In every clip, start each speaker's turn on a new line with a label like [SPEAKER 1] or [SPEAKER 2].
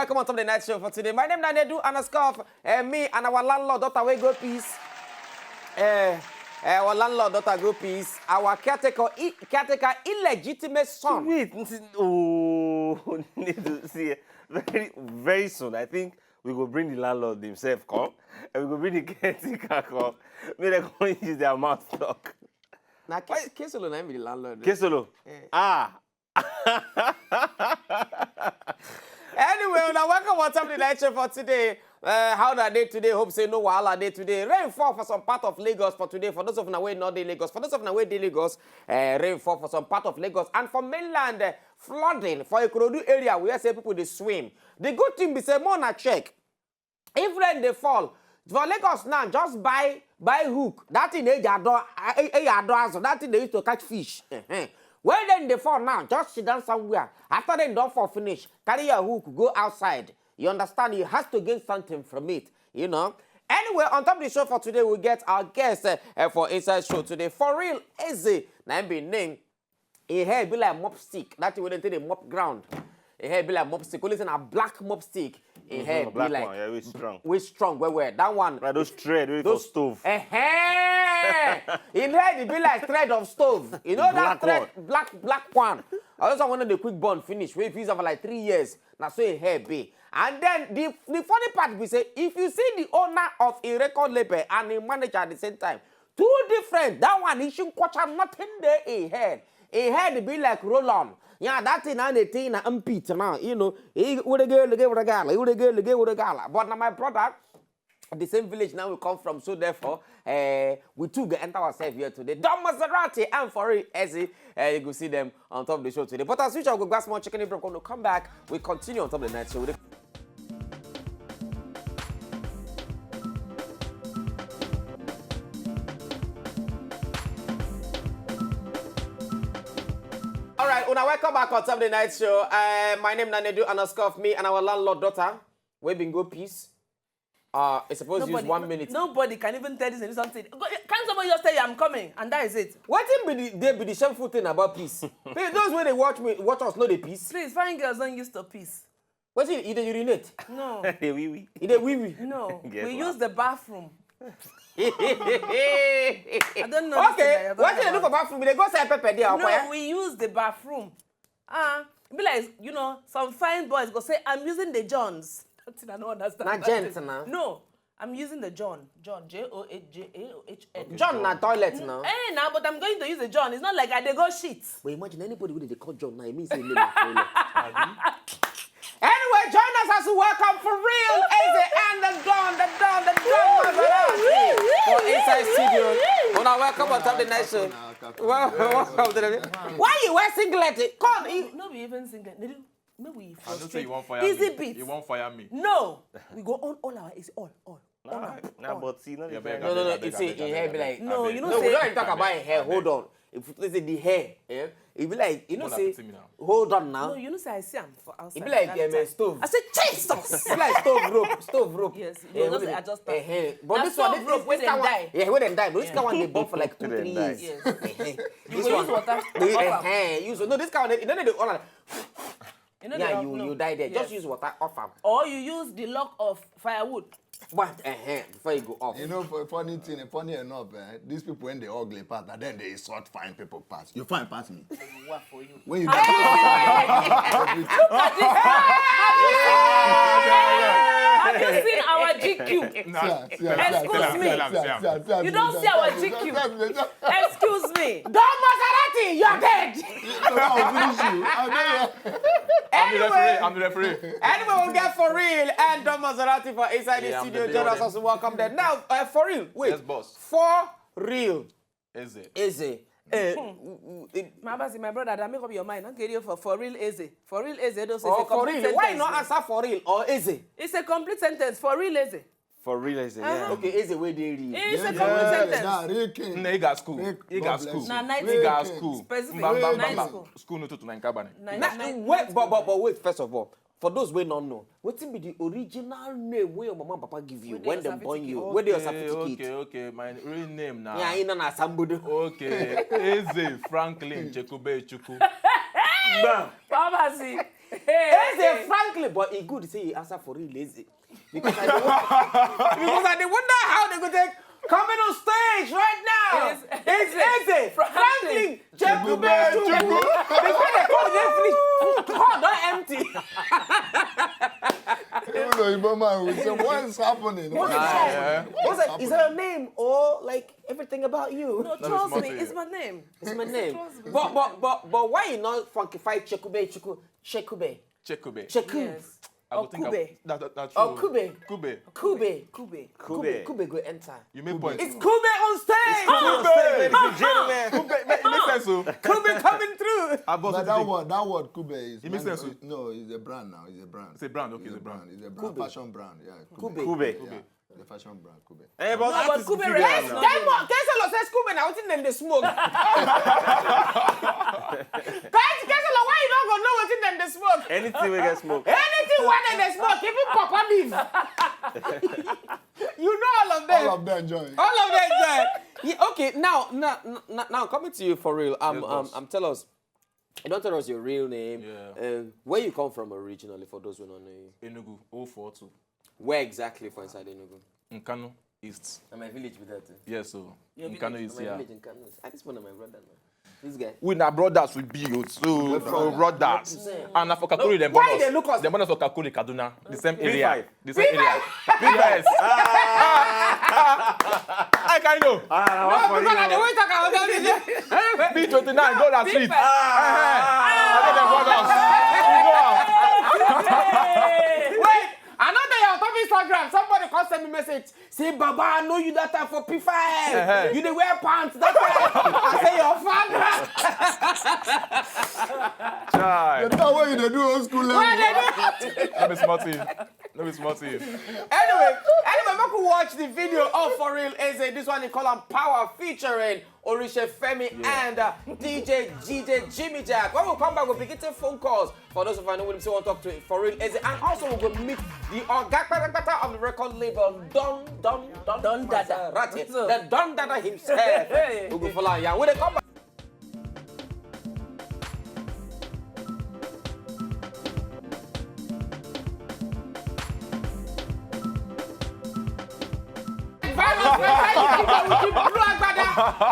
[SPEAKER 1] welcome on to the night show for today. My name is Nedu and a scarf. Me and our landlord, Dr. We go peace. Our landlord, Dr. Go peace. Our caretaker illegitimate son.
[SPEAKER 2] Wait, oh, Nedu, see, very soon, I think we will bring the landlord himself come, and we will bring the caretaker come. May they come use their mouth talk.
[SPEAKER 1] Now, Kesolo na be the landlord.
[SPEAKER 2] Kesolo? Ah.
[SPEAKER 1] Anyway, now welcome on top of the night show for today. How are they today? Hope say no wahala day today. Rainfall for some part of Lagos for today. For those of you not in Lagos, for those of you in Lagos, rainfall for some part of Lagos, and for mainland flooding for Ikorodu area where say people they swim. The good thing be say more na check. If rain they fall for Lagos now, just buy hook. That thing they that thing they used to catch fish. When then they fall now, just sit down somewhere. After they don't fall finish, carry your hook, go outside. You understand? You have to gain something from it, you know. Anyway, on top of the show for today, we get our guest for Inside Show today. For real, EZE, now be named. A hair be like mop stick. That's when they take the mop ground. A hair be like mop stick. Only a black mop stick. A hair be like
[SPEAKER 2] one, yeah, we strong.
[SPEAKER 1] We strong. Where that one?
[SPEAKER 2] Right, those thread, those stove.
[SPEAKER 1] In here, it be like thread of stove. You know that thread, black one. I also wanted the quick bond finish. We use for like 3 years. Now so a hair be. And then the funny part we say, if you see the owner of a record label and a manager at the same time, two different. That one he should watch nothing there. A head be like roll on. Yeah, that thing and the thing and Pete now. You know, he would a girl, with a gala, with a gala. But now my brother. The same village now we come from, so therefore, we too get enter ourselves here today. Don MASSERATE and for real, EZE, you go see them on top of the show today. But as usual, we'll go small chicken break. When we come back, we continue on top of the night show. All right, when I welcome back on top of the night show. My name is Nedu and a scarf, me and our landlord daughter. We been go peace. It's supposed to use 1 minute.
[SPEAKER 3] Nobody can even tell this and something. Can somebody just tell you I'm coming and that is it?
[SPEAKER 1] What be the shameful thing about peace? Those when they watch us know the peace.
[SPEAKER 3] Please, fine girls don't use the peace.
[SPEAKER 1] What's it? Either urinate?
[SPEAKER 3] No.
[SPEAKER 2] They wee.
[SPEAKER 1] Either wee.
[SPEAKER 3] No. We use the bathroom.
[SPEAKER 1] I
[SPEAKER 3] don't know.
[SPEAKER 1] Okay. What do they do for bathroom? They go say pepper there.
[SPEAKER 3] No, we use the bathroom. Be like, you know, some fine boys go say I'm using the Johns. I don't understand.
[SPEAKER 1] Not gents now.
[SPEAKER 3] No, I'm using the John. John.
[SPEAKER 1] John na toilet now.
[SPEAKER 3] Now, but I'm going to use the John. It's not like I they go shit.
[SPEAKER 1] But imagine anybody with they call John now. It means they name toilet. Anyway, join us as we welcome for real EZE and the Don MASSERATE for Inside Studio. Well, welcome on top of the night show. Welcome to the. Why you wear singlet? Come.
[SPEAKER 3] No, we even singlet. No, we
[SPEAKER 4] I don't say you won't fire
[SPEAKER 3] easy
[SPEAKER 4] me.
[SPEAKER 3] beats.
[SPEAKER 4] You won't fire me.
[SPEAKER 3] No, we go on all our easy all.
[SPEAKER 2] Nah, but see, no.
[SPEAKER 1] No. It's a hair be like.
[SPEAKER 3] No, you know.
[SPEAKER 1] No, we don't talk about hair. Hold on. If you say the hair, yeah, it be like you know say. Hold on now.
[SPEAKER 3] No, you know say I see am for outside.
[SPEAKER 1] It be like stove.
[SPEAKER 3] I say Jesus.
[SPEAKER 1] It's like stove rope.
[SPEAKER 3] Yes, you know say I just.
[SPEAKER 1] But this one,
[SPEAKER 3] rope when they die.
[SPEAKER 1] Yeah, when they die. But this one they burn for like 2-3 years.
[SPEAKER 3] Yes. You go use water.
[SPEAKER 1] No, this one you know they all.
[SPEAKER 3] You know
[SPEAKER 1] yeah, you die there. Yes. Just use water off them.
[SPEAKER 3] Or you use the lock of firewood.
[SPEAKER 1] But before you go off.
[SPEAKER 5] You know, for funny enough, these people when they ugly part, and then they sort fine people pass. You find pass me.
[SPEAKER 3] What for you?
[SPEAKER 5] When you
[SPEAKER 3] Look at this. Have you seen our GQ? Excuse me. You don't see our GQ. Excuse me.
[SPEAKER 1] Don MASSERATE, you're dead.
[SPEAKER 4] I'm the referee.
[SPEAKER 1] Anyway, we'll get for real and Don MASSERATE for Inside the Studio. Join us as we welcome them. Now, for real, wait.
[SPEAKER 4] Yes, boss.
[SPEAKER 1] For real.
[SPEAKER 4] EZE.
[SPEAKER 3] My brother, that make up your mind. Okay, for real EZE. For real EZE.
[SPEAKER 1] For real. Why not answer for real or EZE?
[SPEAKER 3] It's a complete sentence. For real EZE.
[SPEAKER 2] For real, EZE, yeah.
[SPEAKER 1] Okay, EZE where they real.
[SPEAKER 3] It's a complete sentence.
[SPEAKER 4] He got school. He got school.
[SPEAKER 3] He
[SPEAKER 4] got school.
[SPEAKER 3] Specific.
[SPEAKER 4] School no to
[SPEAKER 1] But wait, first of all, for those who don't know, what be the original name where your mama and papa give you when they born you? Where they your certificate?
[SPEAKER 4] Okay. My real name now.
[SPEAKER 1] Yeah, you know na somebody.
[SPEAKER 4] Okay. EZE Franklin Chekube Chuku.
[SPEAKER 3] Pharmacy.
[SPEAKER 1] Eze, frankly, but it good to say he answer for real lazy. Because I wonder how they could take coming on stage right now. It's Eze, frankly, Chekube. Before they come, they finish. Car not empty.
[SPEAKER 5] Even though Iboma will say, what is happening? What is happening?
[SPEAKER 1] Is that your name or like everything about you?
[SPEAKER 3] No, trust me, it's my name.
[SPEAKER 1] It's my name. But why you not funkify Chekube?
[SPEAKER 4] Chekube.
[SPEAKER 3] Yes.
[SPEAKER 4] I would think
[SPEAKER 1] Kube.
[SPEAKER 4] that's
[SPEAKER 1] Oh,
[SPEAKER 4] true.
[SPEAKER 1] Kube.
[SPEAKER 4] Kube.
[SPEAKER 1] Kube go enter.
[SPEAKER 4] You make point.
[SPEAKER 1] It's Kube on stage.
[SPEAKER 2] Ladies and gentlemen.
[SPEAKER 4] Kube. It makes sense, so.
[SPEAKER 1] Kube coming through.
[SPEAKER 5] But that word Kube is...
[SPEAKER 4] It makes sense.
[SPEAKER 5] No, it's a brand now. It's a brand.
[SPEAKER 4] It's a brand, okay, it's a brand.
[SPEAKER 5] It's a brand, fashion brand. Yeah,
[SPEAKER 2] Kube.
[SPEAKER 5] Yeah, the fashion brand, Kube.
[SPEAKER 2] Hey, but
[SPEAKER 3] No, but Kube
[SPEAKER 1] Yes, Kesselo says Kube now. What's in them they smoke? Kesselo, why you don't go know what's in them they smoke?
[SPEAKER 2] anything we get smoke.
[SPEAKER 1] Anything when they smoke, even Papa leave. You know all of them.
[SPEAKER 5] All of them join.
[SPEAKER 1] All of them join. Yeah, okay, now coming to you for real. Tell us. You don't tell us your real name.
[SPEAKER 4] Yeah.
[SPEAKER 1] Where you come from originally, for those who don't know you.
[SPEAKER 4] Enugu 042.
[SPEAKER 1] Where exactly for inside Enugu?
[SPEAKER 4] Nkanu East.
[SPEAKER 1] And my village with that.
[SPEAKER 4] Yes, so Nkanu East,
[SPEAKER 1] My
[SPEAKER 4] yeah.
[SPEAKER 1] village in Kano. I just want my brother now. This guy.
[SPEAKER 4] We na brothers with B.O. So brothers. And for Kakuri, the
[SPEAKER 1] Why they look us?
[SPEAKER 4] bonus. The bonus for Kakuri, Kaduna. The same
[SPEAKER 2] P5.
[SPEAKER 4] area. The same area. Yes. I can know. B29, go that street. I know the brothers.
[SPEAKER 1] Wait, I know that you're on top of Instagram. Somebody can send me a message. Say, Baba, I know you that time for P5. You dey wear pants. That time. I say your father.
[SPEAKER 5] You know what you do old school level.
[SPEAKER 4] Let me smart you.
[SPEAKER 1] Anyway, make we watch the video of For Real EZE. This one they call him Power featuring Orisha Femi and DJ Jimmy Jack. When we come back, we'll be getting phone calls for those of you who want to talk to For Real EZE. And also we'll go meet the Ogakpata of the record label Don
[SPEAKER 3] Dada.
[SPEAKER 1] Maserati. The Don Dada himself. We'll go follow you. When they come back.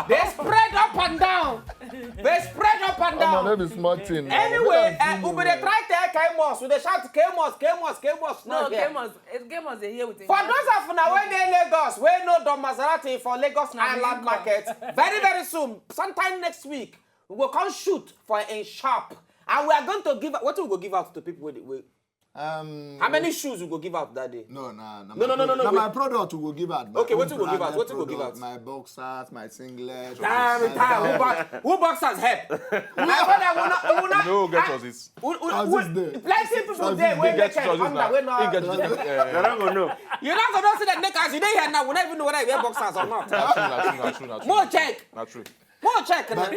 [SPEAKER 1] They spread up and down.
[SPEAKER 5] I'm not be smart thing.
[SPEAKER 1] Anyway, we dey try tell Kemos. We dey shout Kemos.
[SPEAKER 3] No, Kemos they here with him.
[SPEAKER 1] For those of now when they Lagos, we know Don Maserati for Lagos Island Market. Very soon, sometime next week, we will come shoot for a shop, and we are going to give. What we go give out to people? How many shoes we go give out that day?
[SPEAKER 5] No.
[SPEAKER 1] My
[SPEAKER 5] product will give out.
[SPEAKER 1] Okay, what you go give out? What you go give out?
[SPEAKER 5] My boxers, my singlet.
[SPEAKER 1] Who boxers help? My brother will not.
[SPEAKER 4] No, get us this.
[SPEAKER 1] Plenty people there wey make it under wey not.
[SPEAKER 2] They're not gonna know.
[SPEAKER 1] You not gonna see that naked. You dey here now. We don't even know whether I wear boxers or not.
[SPEAKER 4] True.
[SPEAKER 1] More check.
[SPEAKER 4] Not true.
[SPEAKER 1] More check.
[SPEAKER 5] But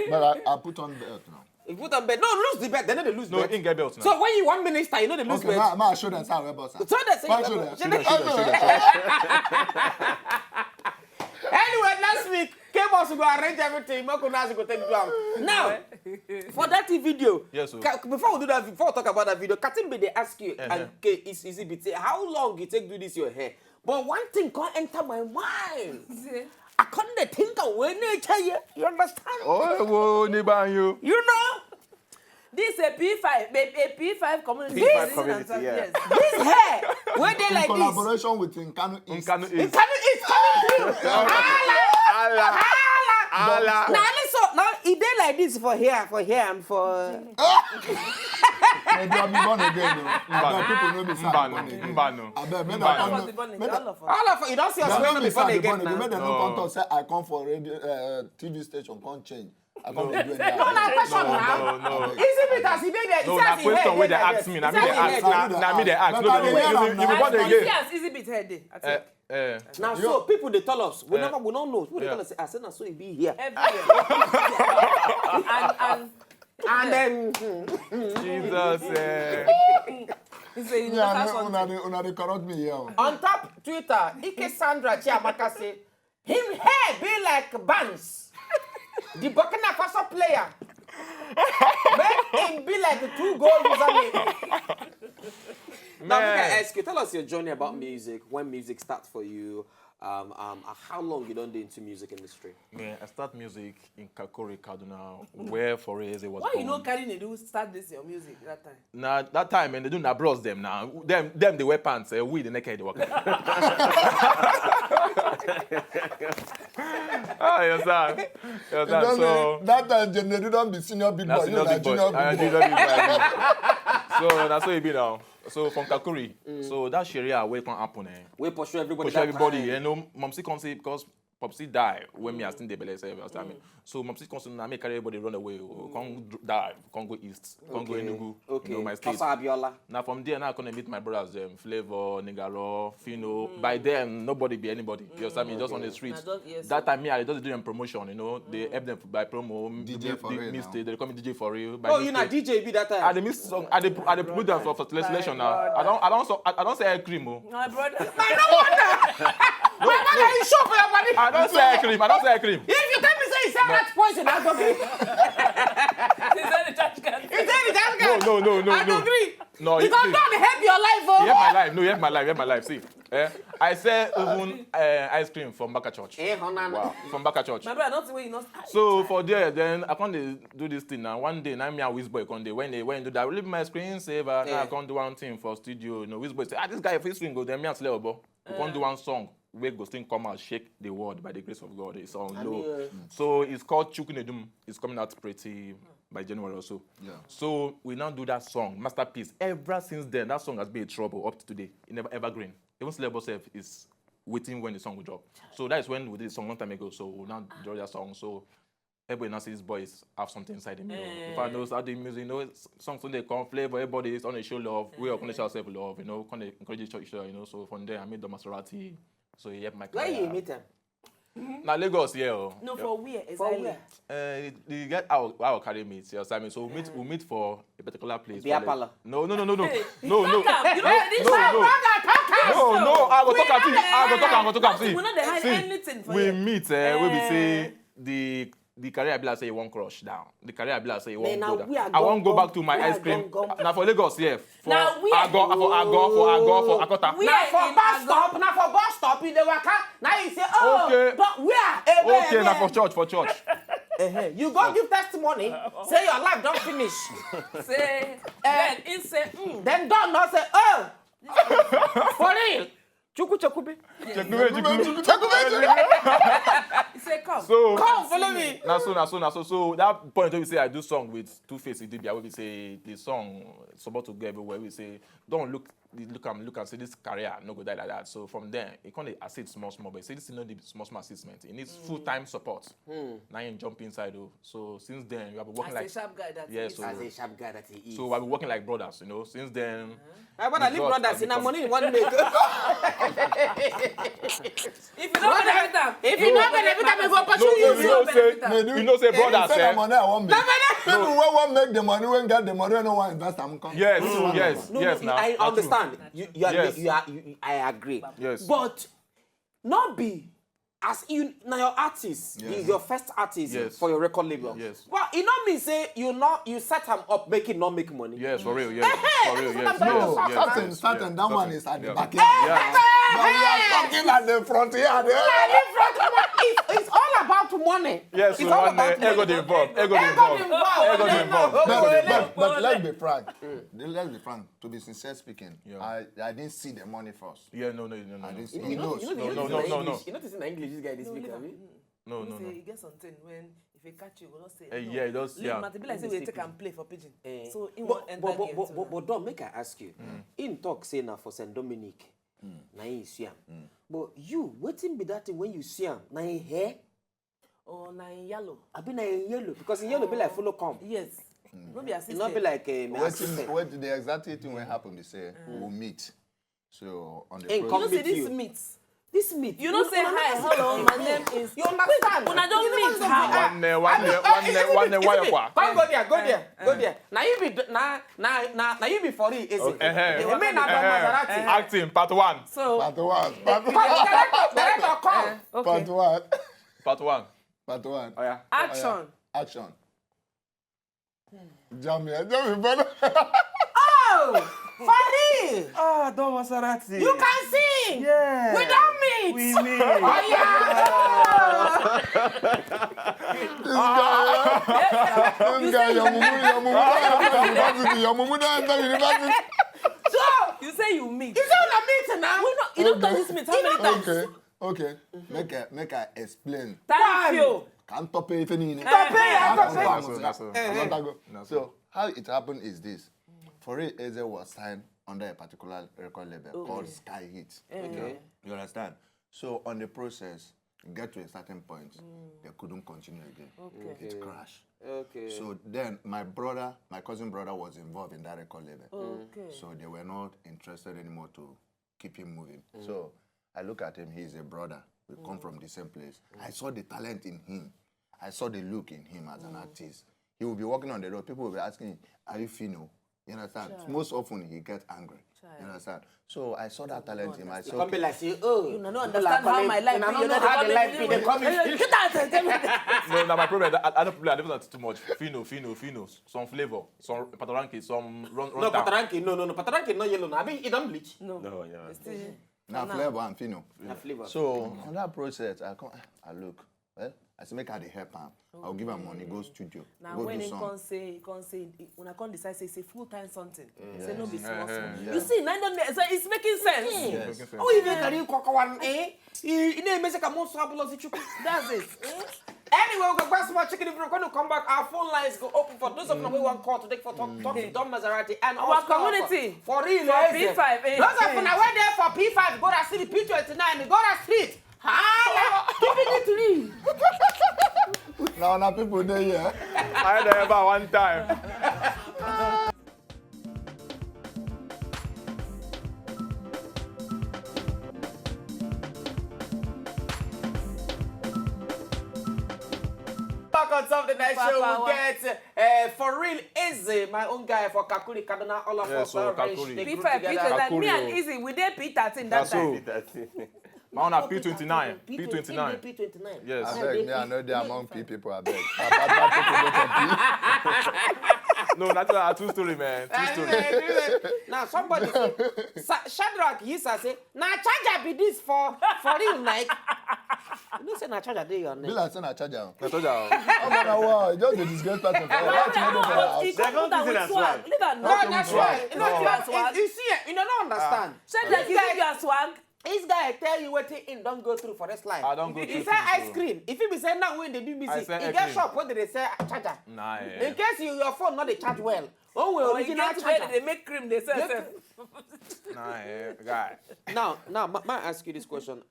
[SPEAKER 5] I put on belt now.
[SPEAKER 1] You put on bed. No, lose the bet. They know they lose
[SPEAKER 4] No,
[SPEAKER 1] bet.
[SPEAKER 4] in get belt now.
[SPEAKER 1] So when you 1 minister, you know they lose
[SPEAKER 5] Okay,
[SPEAKER 1] bet.
[SPEAKER 5] ma show them how I wear boxers.
[SPEAKER 1] So they say. Anyway, next week, K-Boss will go arrange everything. Mokunas will go take ground. Now, for that video,
[SPEAKER 4] Yes, sir.
[SPEAKER 1] before we do that, before we talk about that video, Katimbe, they ask you, and it's easy bit, say, how long you take do this your hair? But one thing can't enter my mind. I couldn't think of when they tell you. You understand?
[SPEAKER 4] Oh, you.
[SPEAKER 1] You know?
[SPEAKER 3] This is a P5 community.
[SPEAKER 2] P5 community, yeah.
[SPEAKER 3] Yes.
[SPEAKER 1] This hair, when they
[SPEAKER 5] In
[SPEAKER 1] like this.
[SPEAKER 5] collaboration with Nkanu East.
[SPEAKER 4] Nkanu
[SPEAKER 1] It's
[SPEAKER 4] East.
[SPEAKER 1] coming through. Allah. Now listen, now it dey like this for here, and for.
[SPEAKER 5] Maybe I'll be born again. People know me.
[SPEAKER 4] Mbano.
[SPEAKER 1] All of you don't see us when we born again
[SPEAKER 5] They
[SPEAKER 1] now.
[SPEAKER 5] made them come say I come for radio, TV station, can't change. I come to do
[SPEAKER 1] No, question now.
[SPEAKER 4] No.
[SPEAKER 1] Easy because he dey there.
[SPEAKER 4] No, that question where they ask me. Now me they ask. Now me they ask. No, you be born again.
[SPEAKER 3] Yes, easy bit head day.
[SPEAKER 1] Now, so people they tell us we don't know. Who they gonna say? I said, so he be here. And then
[SPEAKER 4] Jesus.
[SPEAKER 5] Una they corrupt me here.
[SPEAKER 1] on top Twitter, Ike Sandra Chiamaka say him hair be like Banks, the Burkina Faso player. Make him be like a 2-goal username. Now, we can ask you, tell us your journey about music, when music starts for you, how long you don't do into music industry?
[SPEAKER 4] Man, I start music in Kakori, Kaduna, where for EZE was
[SPEAKER 3] Why
[SPEAKER 4] born.
[SPEAKER 3] you know carry Nedu start this your music that time?
[SPEAKER 4] Nah, that time, and they do not bros them now. Them they wear pants, we the naked they walk. Oh, yes, sir. Yes, sir. So
[SPEAKER 5] that time, Nedu don't be senior big boy.
[SPEAKER 4] that's
[SPEAKER 5] You like
[SPEAKER 4] big boy.
[SPEAKER 5] junior
[SPEAKER 4] I
[SPEAKER 5] big
[SPEAKER 4] did
[SPEAKER 5] boy.
[SPEAKER 4] that. So that's what it be now. So from Kakuri, so that Sharia where can happen.
[SPEAKER 1] We pursue everybody.
[SPEAKER 4] Push everybody,
[SPEAKER 1] That time.
[SPEAKER 4] you know, Momsi can't say because Popsi die when me as in the belly say so Momsi can't say na make everybody run away, can't die, can't go east, can't go Enugu, you know my state.
[SPEAKER 1] Pasa Abiola.
[SPEAKER 4] Now from there now I can meet my brothers, Flavor, Nigaro, Fino. By then nobody be anybody. You understand me? Just on the streets.
[SPEAKER 3] Yes.
[SPEAKER 4] That time me I just do them promotion, you know. They help them by promo,
[SPEAKER 5] DJ for real now.
[SPEAKER 4] they call me DJ for real.
[SPEAKER 1] Oh, you na DJ be that time?
[SPEAKER 4] I the miss song, I the put them for selection now. I don't say air cream.
[SPEAKER 3] My brother.
[SPEAKER 1] Are you sure for your body?
[SPEAKER 4] I don't say air cream. I don't say air cream.
[SPEAKER 1] If you tell me say you say that poison, I don't agree.
[SPEAKER 3] He said the church can.
[SPEAKER 1] You tell me that guy.
[SPEAKER 4] No.
[SPEAKER 1] I don't agree.
[SPEAKER 4] No,
[SPEAKER 1] Because
[SPEAKER 4] see,
[SPEAKER 1] don't help your life, oh.
[SPEAKER 4] you have my life. No, you have my life. See, I sell even ice cream from Baka Church. Wow, from Baka Church.
[SPEAKER 3] My brother, not the way you know.
[SPEAKER 4] So for there, then I can't do this thing now. One day, now me and Wizboy come there. When they do that, I leave my screen saver. Now I can't do one thing for studio. You know, Wizboy say, this guy face swing go. Then me and Slay Obo. We can't do one song. Where Ghosting come out, shake the world by the grace of God. It's on low. So it's called Chukunedum. It's coming out pretty by January or so. Yeah. So we now do that song, Masterpiece. Ever since then, that song has been a trouble up to today. It never evergreen. Even Slay Obo self is waiting when the song will drop. So that is when we did the song long time ago. So we now draw that song. So everybody now sees boys have something inside them. You know. If I know how the music, you know, songs when they come, flavor, everybody is on the show love. We are going to show ourselves love, you know, kind of encourage each other, you know. So from there, I made the MASSERATE. So he helped my career.
[SPEAKER 1] Where you meet him?
[SPEAKER 4] Now Lagos, yeah.
[SPEAKER 3] No, for where?
[SPEAKER 1] For
[SPEAKER 3] Exactly.
[SPEAKER 1] where?
[SPEAKER 4] You get our carry meet, you know, so we meet for a particular place.
[SPEAKER 1] Beer parlor.
[SPEAKER 4] No.
[SPEAKER 3] Hey,
[SPEAKER 4] No.
[SPEAKER 3] you know this one.
[SPEAKER 4] No, I go talk. See,
[SPEAKER 3] We not dey hide anything for
[SPEAKER 4] we
[SPEAKER 3] you.
[SPEAKER 4] meet, we be say the career be like say you won't crush down. The career be like say you won't
[SPEAKER 1] now
[SPEAKER 4] go
[SPEAKER 1] we are
[SPEAKER 4] down. I won't go
[SPEAKER 1] gone,
[SPEAKER 4] back to my
[SPEAKER 1] we
[SPEAKER 4] ice
[SPEAKER 1] are
[SPEAKER 4] cream.
[SPEAKER 1] gone.
[SPEAKER 4] Now for Lagos, yeah. For
[SPEAKER 3] Now we are-
[SPEAKER 4] for Akota.
[SPEAKER 3] We
[SPEAKER 1] Now
[SPEAKER 3] are
[SPEAKER 1] for
[SPEAKER 3] in
[SPEAKER 1] bus
[SPEAKER 3] Ago-
[SPEAKER 1] stop, now for bus stop, you dey waka. Now you say, oh,
[SPEAKER 4] Okay.
[SPEAKER 1] but where?
[SPEAKER 4] Okay, now for church.
[SPEAKER 1] You go give testimony, say your life don't finish.
[SPEAKER 3] Say, then he say,
[SPEAKER 1] Then don't not say, oh, for real. Chuku.
[SPEAKER 3] he say, come.
[SPEAKER 4] So
[SPEAKER 1] Come, follow me.
[SPEAKER 4] Now so that point where we say I do song with Two-Face Idibia, where we say the song is about to go everywhere. We say don't look and say this career no go die like that. So from there it can't assist small, but say this is not the small assessment. It needs full-time support. Now you jump inside though. So since then we have been working
[SPEAKER 3] As
[SPEAKER 4] like
[SPEAKER 3] a sharp guy that
[SPEAKER 4] yeah,
[SPEAKER 3] is.
[SPEAKER 4] so
[SPEAKER 1] As a sharp guy that he is.
[SPEAKER 4] so I've been working like brothers, you know. Since then,
[SPEAKER 1] I want to leave brothers in our money in one make.
[SPEAKER 3] If you don't benefit them,
[SPEAKER 1] If you don't benefit them, we go pursue
[SPEAKER 4] no,
[SPEAKER 1] you.
[SPEAKER 4] you know say you know say brothers,
[SPEAKER 5] Instead
[SPEAKER 4] eh?
[SPEAKER 5] of money, I won't make. People who won't make the money, when get the money, no one invest them.
[SPEAKER 4] Yes. Now
[SPEAKER 1] I
[SPEAKER 4] that's true.
[SPEAKER 1] understand.
[SPEAKER 4] Yes.
[SPEAKER 1] I agree.
[SPEAKER 4] Yes.
[SPEAKER 1] But not be as you now your artist, your first artist
[SPEAKER 4] Yes.
[SPEAKER 1] for your record label.
[SPEAKER 4] Yes.
[SPEAKER 1] Well, it not mean say you set him up making not make money.
[SPEAKER 4] Yes, for real, yes. For real, yes.
[SPEAKER 5] No,
[SPEAKER 4] yes.
[SPEAKER 5] certain. That one is at the back end.
[SPEAKER 4] Yeah.
[SPEAKER 5] Now we are talking at the frontier.
[SPEAKER 1] It's all about money.
[SPEAKER 4] Yes,
[SPEAKER 1] it's
[SPEAKER 4] so
[SPEAKER 1] all
[SPEAKER 4] one
[SPEAKER 1] about
[SPEAKER 4] ego
[SPEAKER 1] money.
[SPEAKER 4] involved.
[SPEAKER 5] But let's be frank. Let's be frank. To be sincere speaking,
[SPEAKER 4] Yeah.
[SPEAKER 5] I didn't see the money first.
[SPEAKER 4] Yeah, no.
[SPEAKER 5] I didn't see.
[SPEAKER 1] You
[SPEAKER 5] He
[SPEAKER 1] know,
[SPEAKER 5] knows.
[SPEAKER 1] you know,
[SPEAKER 4] No.
[SPEAKER 1] You notice in English, this guy this speaker.
[SPEAKER 4] No.
[SPEAKER 3] say, you get something when if you catch you, we don't say.
[SPEAKER 4] Yeah, it does, yeah.
[SPEAKER 3] Matter be like say we take and play for pigeon. So in
[SPEAKER 1] But
[SPEAKER 3] one enter game too.
[SPEAKER 1] but don't make I ask you. In talk say na for Saint Dominic, na you see am. But you waiting be that thing when you see am na in hair.
[SPEAKER 3] Or na in yellow.
[SPEAKER 1] I be na in yellow because in yellow be like follow come.
[SPEAKER 3] Yes. No be
[SPEAKER 1] It
[SPEAKER 3] assistant.
[SPEAKER 1] not be like a assistant.
[SPEAKER 5] What the exact thing will happen? They say we'll meet. So on the
[SPEAKER 1] Ain't
[SPEAKER 3] You
[SPEAKER 1] come
[SPEAKER 3] know
[SPEAKER 1] with
[SPEAKER 3] say this
[SPEAKER 1] you.
[SPEAKER 3] meat.
[SPEAKER 1] This meat.
[SPEAKER 3] You don't say hi, hello, my name is.
[SPEAKER 1] You understand?
[SPEAKER 3] Una don't meet how.
[SPEAKER 4] One why
[SPEAKER 1] Come go there. Now you be for real, is it? You mean na Maserati?
[SPEAKER 4] Acting part 1.
[SPEAKER 3] So
[SPEAKER 5] part one.
[SPEAKER 1] Director come.
[SPEAKER 5] Part one.
[SPEAKER 4] Part 1.
[SPEAKER 5] Part one.
[SPEAKER 1] Oh yeah.
[SPEAKER 3] action.
[SPEAKER 5] Action. Jamie, brother.
[SPEAKER 1] Oh, funny.
[SPEAKER 2] Ah, Don MASSERATE.
[SPEAKER 1] You can sing.
[SPEAKER 2] Yeah.
[SPEAKER 1] We don't meet.
[SPEAKER 2] We meet.
[SPEAKER 1] Oh yeah.
[SPEAKER 5] This guy, your mumu don't enter university.
[SPEAKER 1] So
[SPEAKER 3] You say you meet.
[SPEAKER 1] you say on a meeting now.
[SPEAKER 3] You don't touch this meet. How many times?
[SPEAKER 5] Okay. Make I explain.
[SPEAKER 3] Thank you.
[SPEAKER 5] Can't top it any. So how it happened is this. For it, EZE was signed under a particular record label called Sky Hit. Okay. You understand? So on the process, get to a certain point, they couldn't continue again.
[SPEAKER 3] Okay.
[SPEAKER 5] It crashed.
[SPEAKER 1] Okay.
[SPEAKER 5] So then my cousin brother was involved in that record label.
[SPEAKER 3] Okay.
[SPEAKER 5] So they were not interested anymore to keep him moving. So I look at him, he's a brother. We come from the same place. I saw the talent in him. I saw the look in him as an artist. He will be walking on the road. People will be asking him, are you Fino? You understand? Most often he gets angry. You understand? So I saw that talent in him. I saw.
[SPEAKER 1] Come be like say, oh,
[SPEAKER 3] You don't understand how my life
[SPEAKER 1] I don't know how the life be. They come in.
[SPEAKER 3] Get out and tell me.
[SPEAKER 4] No, now my problem, I don't play, I don't too much. Fino. Some flavor, some patoranki, some run
[SPEAKER 1] No,
[SPEAKER 4] down.
[SPEAKER 1] pataranki, no. Pataranki no yellow. I mean, it don't bleach.
[SPEAKER 3] No.
[SPEAKER 2] No, yeah.
[SPEAKER 5] Now flavor and Fino.
[SPEAKER 1] Na flavor.
[SPEAKER 5] So on that process, I look. Well, I say make her the help him. I'll give her money, go studio,
[SPEAKER 3] Now
[SPEAKER 5] go
[SPEAKER 3] when
[SPEAKER 5] do
[SPEAKER 3] he
[SPEAKER 5] song.
[SPEAKER 3] can't say, when I can't decide, say it's a full-time something. Say no be small.
[SPEAKER 5] Yeah.
[SPEAKER 3] You see, so it's making sense.
[SPEAKER 5] Yes.
[SPEAKER 1] Oh, even can you cock one, eh? You know, make a most fabulous chicken.
[SPEAKER 3] That's it.
[SPEAKER 1] Anyway, we'll go some more chicken. If we're going to come back, our phone lines go open for those of them we want call today for talk to Don MASSERATE and
[SPEAKER 3] Our
[SPEAKER 1] also
[SPEAKER 3] community.
[SPEAKER 1] for real.
[SPEAKER 3] For
[SPEAKER 1] eh?
[SPEAKER 3] P5, eh?
[SPEAKER 1] Those of them that went there for P5, go to see the P29, go to street. Give it to me.
[SPEAKER 5] Now people there, yeah.
[SPEAKER 4] I had ever one time.
[SPEAKER 1] Back on Something Night
[SPEAKER 3] Papa,
[SPEAKER 1] Show, we'll
[SPEAKER 3] what?
[SPEAKER 1] get for real EZE, my own guy for Kakuri Kaduna, all of
[SPEAKER 4] Yeah,
[SPEAKER 1] us
[SPEAKER 4] so
[SPEAKER 1] are very
[SPEAKER 4] Kakuri.
[SPEAKER 1] they group
[SPEAKER 3] P5,
[SPEAKER 1] together.
[SPEAKER 3] P29, me
[SPEAKER 4] Kakuri,
[SPEAKER 3] and Easy, we did P13 that
[SPEAKER 4] That's
[SPEAKER 3] time.
[SPEAKER 4] all. My own are P29.
[SPEAKER 1] P29.
[SPEAKER 4] Yes.
[SPEAKER 5] I beg me, I know they among P people, I beg.
[SPEAKER 4] No, that's a true story, man. True story.
[SPEAKER 1] Now somebody Shadrach used to say, "Na charger be this for real like." You know say na charger dey your
[SPEAKER 5] Be
[SPEAKER 1] neck.
[SPEAKER 5] like saying I charge her.
[SPEAKER 4] I told you.
[SPEAKER 5] Oh, wow, just a disgrace person.
[SPEAKER 3] No, he
[SPEAKER 2] They're
[SPEAKER 3] come
[SPEAKER 2] going
[SPEAKER 3] down
[SPEAKER 2] to
[SPEAKER 3] with
[SPEAKER 2] say
[SPEAKER 3] swag.
[SPEAKER 2] that
[SPEAKER 3] Leave her
[SPEAKER 1] No,
[SPEAKER 3] know.
[SPEAKER 1] that's
[SPEAKER 5] swag.
[SPEAKER 1] right. You know,
[SPEAKER 3] No.
[SPEAKER 1] you see, you don't understand.
[SPEAKER 3] Said like you give your swag.
[SPEAKER 1] This guy tell you what he don't go through for this life.
[SPEAKER 4] I don't go
[SPEAKER 1] He
[SPEAKER 4] through
[SPEAKER 1] say ice
[SPEAKER 4] things,
[SPEAKER 1] cream. If he be say now when they do
[SPEAKER 4] I
[SPEAKER 1] music,
[SPEAKER 4] say
[SPEAKER 1] he
[SPEAKER 4] ice
[SPEAKER 1] get
[SPEAKER 4] cream.
[SPEAKER 1] shop where they say charger.
[SPEAKER 4] Nah,
[SPEAKER 1] In case your phone not dey charge well. Oh, well,
[SPEAKER 3] When you
[SPEAKER 1] original
[SPEAKER 3] get ready,
[SPEAKER 1] charger.
[SPEAKER 3] they make cream, they sell. sell.
[SPEAKER 4] Nah, guy.
[SPEAKER 1] Now, may I ask you this question?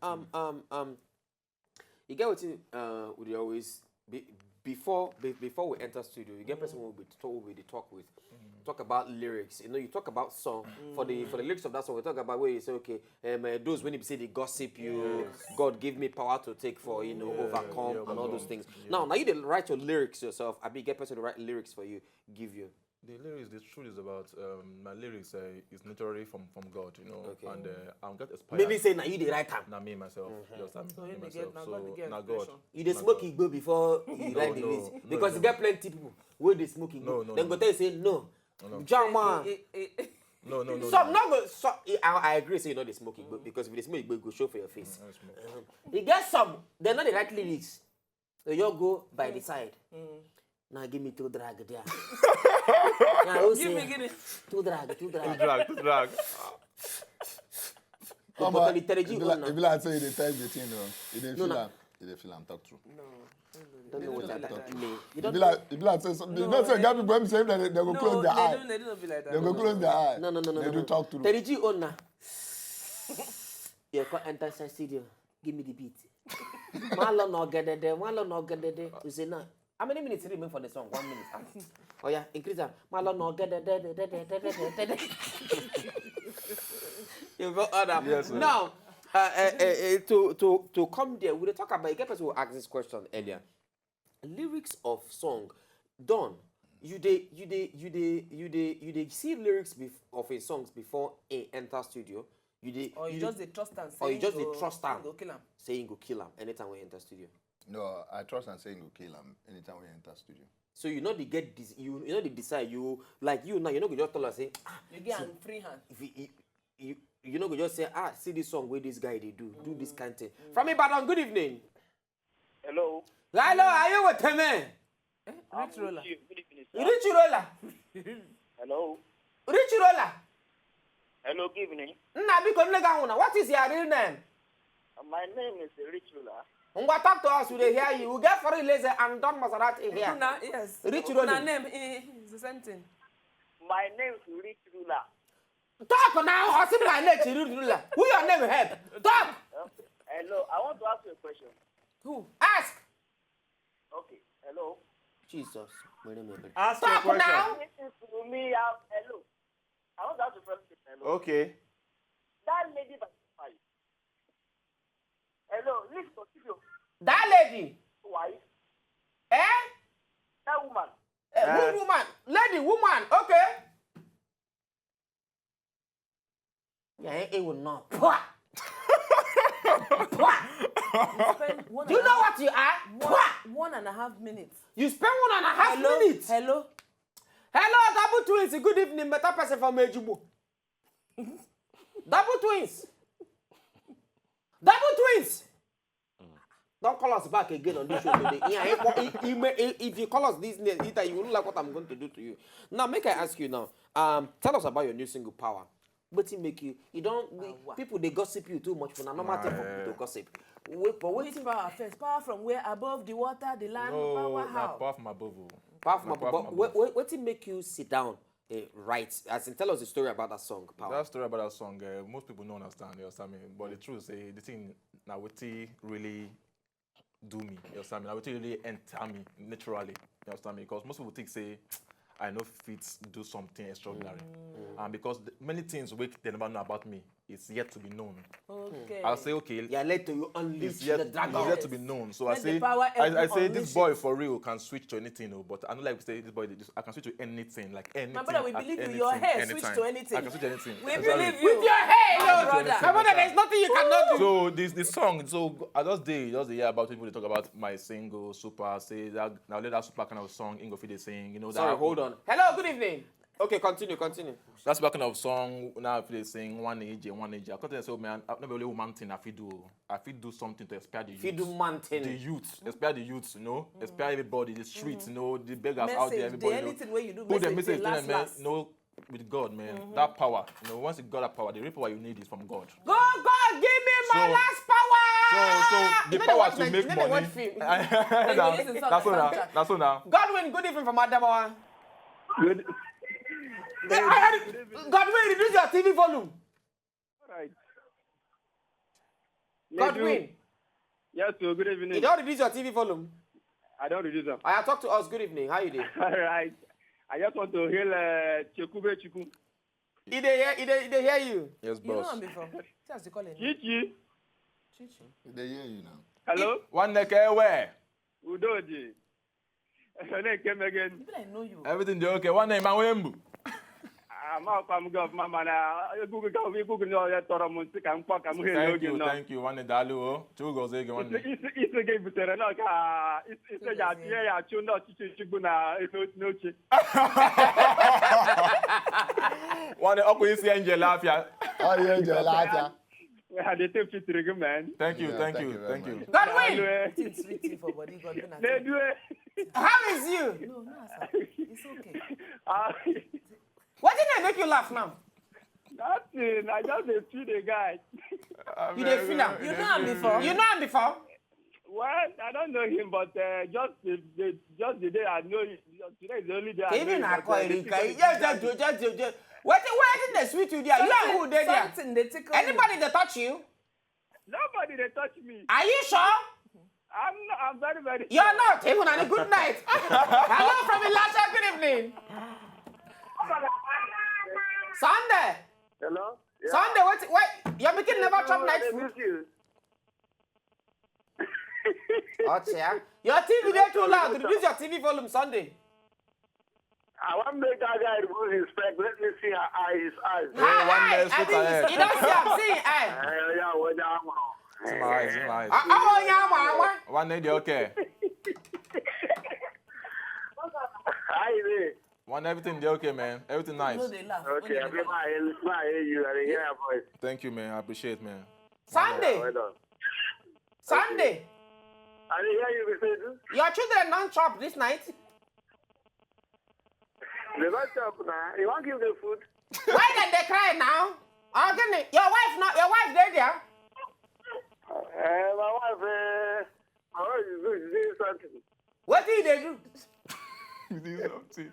[SPEAKER 1] You get what you would you always be before we enter studio, you get person who will be talk with. Talk about lyrics. You know, you talk about song for the lyrics of that song. We talk about where you say, okay, those when you say they gossip you, God give me power to take for overcome and all those things. Now you didn't write your lyrics yourself. I be get person to write lyrics for you, give you.
[SPEAKER 4] The lyrics, the truth is about my lyrics is naturally from God, you know,
[SPEAKER 1] Okay.
[SPEAKER 4] and I'm get inspired.
[SPEAKER 1] Maybe say now you the right time.
[SPEAKER 4] Not me myself, just me
[SPEAKER 3] So you may
[SPEAKER 4] myself.
[SPEAKER 3] get now God, get
[SPEAKER 4] now God.
[SPEAKER 3] inspiration.
[SPEAKER 1] You dey smoke igbo before you write the lyrics because you get plenty people wey dey smoke igbo.
[SPEAKER 4] No,
[SPEAKER 1] Then go tell you say no. Jama.
[SPEAKER 4] No.
[SPEAKER 1] Some not go. So I agree. Say you know they smoke igbo because if they smoke igbo, it go show for your face. You get some. They know the right lyrics. So you go by the side. Now give me two drag there. Now
[SPEAKER 3] Give me.
[SPEAKER 1] two drag.
[SPEAKER 4] Too drag.
[SPEAKER 5] Come
[SPEAKER 1] But
[SPEAKER 5] on.
[SPEAKER 1] the
[SPEAKER 5] If
[SPEAKER 1] strategy
[SPEAKER 5] you
[SPEAKER 1] on
[SPEAKER 5] like
[SPEAKER 1] now.
[SPEAKER 5] say they tell the thing, you dey feel am. You dey feel am. Talk true.
[SPEAKER 1] Don't know what
[SPEAKER 3] They
[SPEAKER 1] that
[SPEAKER 3] don't
[SPEAKER 1] mean. You
[SPEAKER 5] If
[SPEAKER 1] don't
[SPEAKER 5] you like say something. You know say get people when say that they go close their eye.
[SPEAKER 3] They don't be like that.
[SPEAKER 5] They go close their eye.
[SPEAKER 1] No.
[SPEAKER 5] They do talk true.
[SPEAKER 1] Strategy on now. You come enter inside studio. Give me the beat. Malo no gedede. You say no. How many minutes remain for the song? 1 minute. Oh yeah, increase that. Malo no gedede. You go other.
[SPEAKER 4] Yes, sir.
[SPEAKER 1] Now, to come there, we talk about. You get person who asked this question earlier. Lyrics of song, Don. You dey see lyrics of a songs before a enter studio.
[SPEAKER 3] Or you just dey trust and say
[SPEAKER 1] Or you just dey trust am.
[SPEAKER 3] Go kill him.
[SPEAKER 1] Saying go kill him anytime we enter studio.
[SPEAKER 5] No, I trust and saying will kill him anytime we enter studio.
[SPEAKER 1] So you know they get this, you know they decide you like you now, you know you just tell us say
[SPEAKER 3] You get a free hand.
[SPEAKER 1] if you know you just say see this song where this guy they do this kind of thing. From Ibadan, good evening.
[SPEAKER 6] Hello.
[SPEAKER 1] Hello, are you with me?
[SPEAKER 3] Rich roller.
[SPEAKER 6] Good evening, sir.
[SPEAKER 1] Rich Roller.
[SPEAKER 6] Hello.
[SPEAKER 1] Rich Roller.
[SPEAKER 6] Hello, good evening.
[SPEAKER 1] What is your real name?
[SPEAKER 6] My name is Rich Lula.
[SPEAKER 1] Talk to us, we hear you. We get for EZE and Don Maserati here.
[SPEAKER 3] Una, yes.
[SPEAKER 1] Rich
[SPEAKER 3] Una
[SPEAKER 1] Roller.
[SPEAKER 3] name is the same thing.
[SPEAKER 6] My name is Rich Lula.
[SPEAKER 1] Talk now, how's my name? Rich Roller. Who your name help? Talk.
[SPEAKER 6] Hello, I want to ask you a question.
[SPEAKER 1] Who? Ask.
[SPEAKER 6] Okay, hello.
[SPEAKER 1] Jesus.
[SPEAKER 2] Ask your
[SPEAKER 1] Talk
[SPEAKER 2] question.
[SPEAKER 1] now.
[SPEAKER 6] Listen to me out. Hello. I want to ask you a question. Hello.
[SPEAKER 2] Okay.
[SPEAKER 6] That lady by the fire. Hello, listen to you.
[SPEAKER 1] That lady.
[SPEAKER 6] Why?
[SPEAKER 1] Eh?
[SPEAKER 6] That woman.
[SPEAKER 1] Who woman? Lady, woman. Okay. Yeah, it will not. Pwah. Pwah.
[SPEAKER 3] Spend
[SPEAKER 1] Do you know what you are? Pwah.
[SPEAKER 3] 1.5 minutes.
[SPEAKER 1] You spend 1.5
[SPEAKER 3] Hello?
[SPEAKER 1] minutes.
[SPEAKER 3] Hello?
[SPEAKER 1] Hello, double twins. Good evening. Better person from Ejubo. Double twins. Double twins. Don't call us back again on this show today. Yeah, if you call us this name, either you won't like what I'm going to do to you. Now, make I ask you now. Tell us about your new single, Power. But it make you don't people they gossip you too much for now. Normal thing for people to gossip.
[SPEAKER 3] Which power first? Power from where? Above the water, the land, power how?
[SPEAKER 4] Power from above.
[SPEAKER 1] Power from above. What it make you sit down? Right, as in tell us the story about that song, Power.
[SPEAKER 4] That story about that song, most people don't understand, you understand me? But the truth is, the thing now what really do me, you understand me? Now what really enter me naturally, you understand me? Because most people think say I know fit do something extraordinary, and because many things they never know about me, it's yet to be known.
[SPEAKER 3] Okay.
[SPEAKER 4] I'll say okay.
[SPEAKER 1] Yeah, let you unleash
[SPEAKER 4] It's yet,
[SPEAKER 1] the dragon.
[SPEAKER 4] it's yet to be known. So
[SPEAKER 3] Let the
[SPEAKER 4] I
[SPEAKER 3] power
[SPEAKER 4] say,
[SPEAKER 3] help
[SPEAKER 4] I
[SPEAKER 3] you
[SPEAKER 4] say
[SPEAKER 3] unleash
[SPEAKER 4] this boy for real can switch to anything, but I don't like to say this boy. I can switch to anything, like anything.
[SPEAKER 3] My brother, we
[SPEAKER 4] at
[SPEAKER 3] believe you.
[SPEAKER 4] anything,
[SPEAKER 3] Your hair
[SPEAKER 4] anytime.
[SPEAKER 3] switch to anything.
[SPEAKER 4] I can switch to anything.
[SPEAKER 3] We
[SPEAKER 4] Exactly.
[SPEAKER 3] believe you.
[SPEAKER 1] With your hair,
[SPEAKER 3] My
[SPEAKER 1] no.
[SPEAKER 3] brother.
[SPEAKER 1] My brother, there's nothing you cannot do.
[SPEAKER 4] So this song, so I just hear about people they talk about my single Super. Say that now let that Super kind of song Ingo Fide saying, you know that.
[SPEAKER 1] Sorry, hold on. Hello, good evening. Okay, continue.
[SPEAKER 4] That's the kind of song now if they sing one age. I can't say, man, I'm not only one thing I feel do something to inspire the youth.
[SPEAKER 1] If you do mountain.
[SPEAKER 4] The youth, inspire the youth, you know, inspire everybody, the streets, you know, the beggars
[SPEAKER 3] Message,
[SPEAKER 4] out there, everybody.
[SPEAKER 3] anything where you do
[SPEAKER 4] put the
[SPEAKER 3] message,
[SPEAKER 4] message
[SPEAKER 3] last,
[SPEAKER 4] in them, man.
[SPEAKER 3] last.
[SPEAKER 4] You know, with God, man, that power. You know, once you got that power, the real power you need is from God.
[SPEAKER 1] Go, God, give me my
[SPEAKER 4] So-
[SPEAKER 1] last power.
[SPEAKER 4] So the
[SPEAKER 1] You know
[SPEAKER 4] power
[SPEAKER 1] what,
[SPEAKER 4] to
[SPEAKER 1] you
[SPEAKER 4] make
[SPEAKER 1] know
[SPEAKER 4] money.
[SPEAKER 1] what film?
[SPEAKER 4] That's all now. That's all now.
[SPEAKER 1] Godwin, good evening from Adamawa.
[SPEAKER 6] Good.
[SPEAKER 1] Godwin, reduce your TV volume.
[SPEAKER 6] All right.
[SPEAKER 1] Godwin,
[SPEAKER 6] Yes, so good
[SPEAKER 1] you
[SPEAKER 6] evening.
[SPEAKER 1] don't reduce your TV volume.
[SPEAKER 6] I don't reduce them.
[SPEAKER 1] I talk to us. Good evening. How you doing?
[SPEAKER 6] All right. I just want to hear Chekube Chiku.
[SPEAKER 1] He hear you.
[SPEAKER 4] Yes,
[SPEAKER 3] You know
[SPEAKER 4] boss.
[SPEAKER 3] him before. Just call him.
[SPEAKER 6] Chichi.
[SPEAKER 3] Chichi.
[SPEAKER 5] They hear you now.
[SPEAKER 6] Hello?
[SPEAKER 4] One neck where?
[SPEAKER 6] Udoji. Your name came again.
[SPEAKER 3] People I know you.
[SPEAKER 4] Everything they okay. One name, Mawembu.
[SPEAKER 6] I'm out from Gov Mama. Google no Toro Munsi can fuck. I'm here.
[SPEAKER 4] Thank you. One dalu. Two goes again. One.
[SPEAKER 6] It's a game better. No, it's a yeah, tune out Chichibuna. It's no chick.
[SPEAKER 4] One up with the angel laugh. Yeah.
[SPEAKER 5] Oh, yeah, Jalata.
[SPEAKER 6] We had a tape to trigger, man.
[SPEAKER 4] Thank you.
[SPEAKER 5] Yeah,
[SPEAKER 4] Thank
[SPEAKER 5] thank
[SPEAKER 4] you.
[SPEAKER 5] you very
[SPEAKER 4] Thank you.
[SPEAKER 5] much.
[SPEAKER 1] Godwin,
[SPEAKER 3] It's sweet tea for body. God, when I
[SPEAKER 6] They
[SPEAKER 3] tell
[SPEAKER 6] do it.
[SPEAKER 1] how is you?
[SPEAKER 3] you. No, sir. It's okay.
[SPEAKER 1] What did I make you laugh now?
[SPEAKER 6] Nothing. I just see the guy.
[SPEAKER 1] You dey feel am?
[SPEAKER 3] You know him before.
[SPEAKER 1] You know him before?
[SPEAKER 6] Well, I don't know him, but just the day I know him. Today is the only day I know
[SPEAKER 1] Even
[SPEAKER 6] him.
[SPEAKER 1] I
[SPEAKER 6] but,
[SPEAKER 1] call
[SPEAKER 6] the
[SPEAKER 1] Erika.
[SPEAKER 6] people-
[SPEAKER 1] Just. What did they sweet you there? You and who they there?
[SPEAKER 3] Something they tickle
[SPEAKER 1] Anybody they touch you?
[SPEAKER 6] Nobody they touch me.
[SPEAKER 1] Are you sure?
[SPEAKER 6] I'm very, very
[SPEAKER 1] You're
[SPEAKER 6] sure.
[SPEAKER 1] not. Even on a good night. Hello from Elisha. Good evening. Sunday.
[SPEAKER 6] Hello? Yeah.
[SPEAKER 1] Sunday. Wait. Your making never chop night
[SPEAKER 6] I
[SPEAKER 1] food.
[SPEAKER 6] miss you.
[SPEAKER 1] Oh, yeah. Your TV there too loud. Reduce your TV volume, Sunday.
[SPEAKER 6] I want to make that guy remove his spec. Let me see his eyes.
[SPEAKER 4] Yeah, one
[SPEAKER 1] Hi,
[SPEAKER 4] day,
[SPEAKER 1] I
[SPEAKER 4] super
[SPEAKER 1] think
[SPEAKER 4] head.
[SPEAKER 1] you don't see. I'm seeing. Hey.
[SPEAKER 6] Yeah, what you want?
[SPEAKER 4] It's nice, it's nice.
[SPEAKER 1] Oh, yeah,
[SPEAKER 4] One day, okay.
[SPEAKER 6] Hi, there.
[SPEAKER 4] One everything, they okay, man. Everything nice.
[SPEAKER 3] No, they laugh.
[SPEAKER 6] Okay, I hear you. I hear your voice.
[SPEAKER 4] Thank you, man. I appreciate it, man.
[SPEAKER 1] Sunday.
[SPEAKER 6] Well done.
[SPEAKER 1] Sunday.
[SPEAKER 6] I hear you say this.
[SPEAKER 1] Your children don't chop this night.
[SPEAKER 6] They don't chop now. You want to give them food?
[SPEAKER 1] Why did they cry now? Your wife there.
[SPEAKER 6] My wife is doing something.
[SPEAKER 1] What did they do?
[SPEAKER 4] You do something.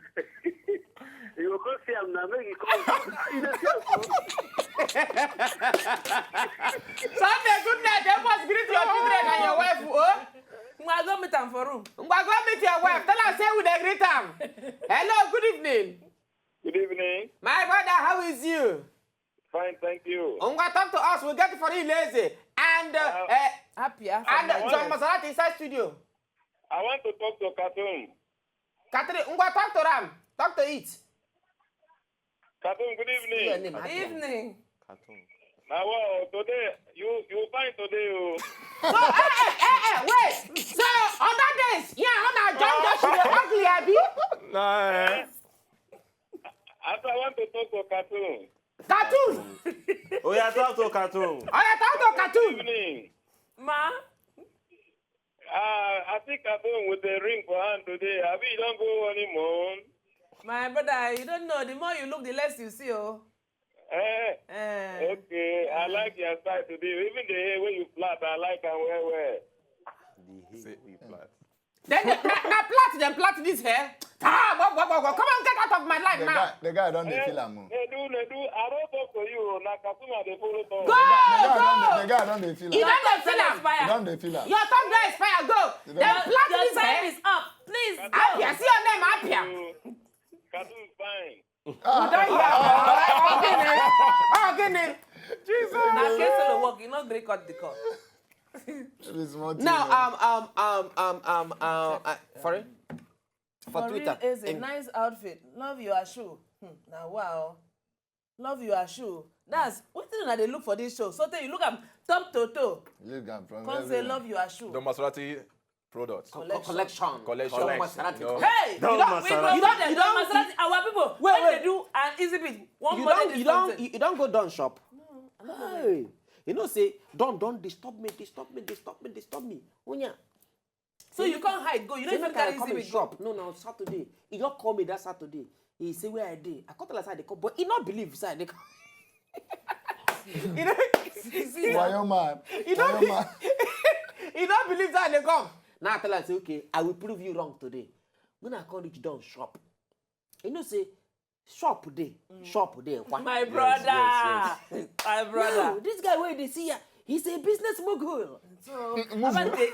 [SPEAKER 6] You will go see him now. Make it come. You don't see him.
[SPEAKER 1] Sunday, good night. They must greet your children and your wife. Oh?
[SPEAKER 3] I go meet them for room.
[SPEAKER 1] Go meet your wife. Tell her say we dey greet am. Hello, good evening.
[SPEAKER 6] Good evening.
[SPEAKER 1] My brother, how is you?
[SPEAKER 6] Fine, thank you.
[SPEAKER 1] Talk to us. We get it for you, lazy. And
[SPEAKER 3] Happy.
[SPEAKER 1] and John Masserate inside studio.
[SPEAKER 6] I want to talk to Khartoum.
[SPEAKER 1] Catherine, talk to Ram. Talk to it.
[SPEAKER 6] Khartoum, good evening.
[SPEAKER 3] Evening.
[SPEAKER 6] Now, today, you fine today.
[SPEAKER 1] So, wait. So, other days, on John Joshua, ugly, Abby.
[SPEAKER 4] Nah.
[SPEAKER 6] After I want to talk to Khartoum.
[SPEAKER 1] Cartoon.
[SPEAKER 2] Oh, yeah, talk to Khartoum.
[SPEAKER 1] Talk to Cartoon.
[SPEAKER 6] Good evening.
[SPEAKER 3] Ma?
[SPEAKER 6] I think Khartoum with the ring for hand today. Abi, you don't go anymore.
[SPEAKER 3] My brother, you don't know. The more you look, the less you see, oh.
[SPEAKER 6] Okay, I like your style today. Even the hair when you flat, I like and well.
[SPEAKER 2] The hate we plat.
[SPEAKER 1] Then plait this hair. Come on, get out of my life now.
[SPEAKER 5] The guy don't feel am.
[SPEAKER 6] Nedu, I don't talk to you. Na Khartoum they follow talk.
[SPEAKER 1] Go.
[SPEAKER 5] The guy don't feel
[SPEAKER 1] You
[SPEAKER 5] am.
[SPEAKER 1] don't feel am.
[SPEAKER 5] Don't feel am.
[SPEAKER 1] Your tongue don't expire. Go. Then plait
[SPEAKER 3] Your
[SPEAKER 1] this
[SPEAKER 3] time
[SPEAKER 1] hair.
[SPEAKER 3] is up. Please go.
[SPEAKER 1] Apia, see your name, Apia.
[SPEAKER 6] Khartoum is fine.
[SPEAKER 1] Jesus.
[SPEAKER 3] Now, case will work. You not break out the cut.
[SPEAKER 1] Now, sorry. For Twitter.
[SPEAKER 3] Real is a nice outfit. Love your shoe. Now, wow. Love your shoe. That's what did they look for this show? So you look at top to toe.
[SPEAKER 5] Look at from
[SPEAKER 3] Come say love your shoe.
[SPEAKER 4] The Maserati products.
[SPEAKER 1] Collection.
[SPEAKER 4] Collection.
[SPEAKER 3] Hey, you don't Maserati. Our people, when they do an easy bit, one money
[SPEAKER 1] you don't go down shop. No. Hey. You know, say, don't disturb me. Unya.
[SPEAKER 3] So you can't hide, go. You don't even carry
[SPEAKER 1] come
[SPEAKER 3] easy
[SPEAKER 1] in
[SPEAKER 3] bit.
[SPEAKER 1] shop. No, Saturday. He just call me that Saturday. He say where I did. I call the they come, but he not believe side they come. You know,
[SPEAKER 5] why your man?
[SPEAKER 1] he don't believe that they come. Now I tell her, say, okay, I will prove you wrong today. When I call it down shop, you know, say, shop day.
[SPEAKER 3] My brother. My brother.
[SPEAKER 1] No, this guy where they see ya, he's a business mogul.
[SPEAKER 3] So,
[SPEAKER 5] I'm not the
[SPEAKER 3] country